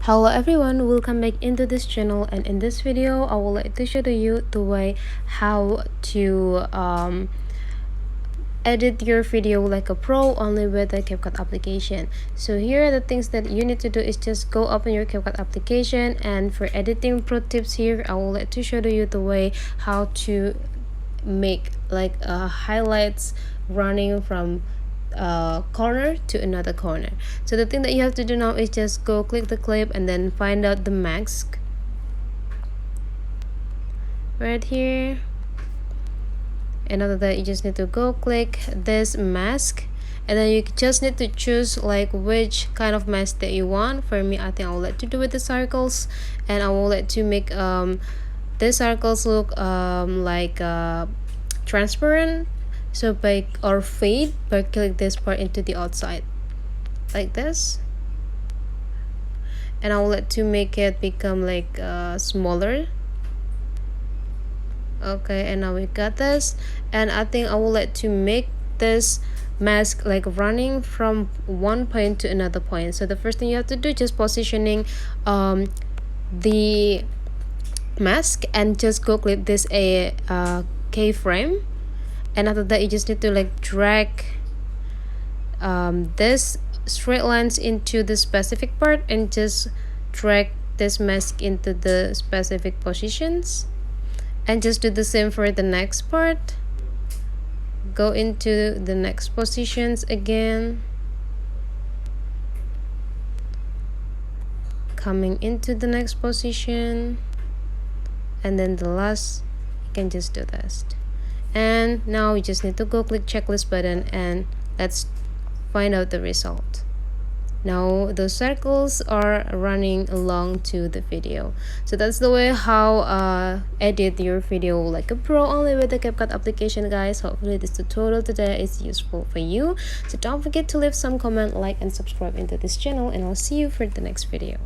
Hello everyone, welcome back into this channel, and in this video I would like to show you the way how to edit your video like a pro only with the CapCut application. So here are the things that you need to do is just go open your CapCut application, and for editing pro tips here I will like to show you the way how to make like highlights running from corner to another corner. So the thing that you have to do now is just go click the clip and then find out the mask right here, and after that you just need to go click this mask, and then you just need to choose like which kind of mask that you want. For me, I think I would like to do with the circles, and I would like to make these circles look like transparent. So by or fade by click this part into the outside like this, and I would like to make it become like smaller. Okay, and now we got this, and I think I would like to make this mask like running from one point to another point. So the first thing you have to do, just positioning the mask, and just go click this keyframe, and after that you just need to like drag this straight lines into the specific part, and just drag this mask into the specific positions, and just do the same for the next part. Go into the next positions again, coming into the next position, and then the last you can just do this. And now we just need to go click checklist button, and let's find out the result. Now those circles are running along to the video. So that's the way how edit your video like a pro only with the CapCut application, guys. Hopefully this tutorial today is useful for you. So don't forget to leave some comment, like, and subscribe into this channel, and I'll see you for the next video.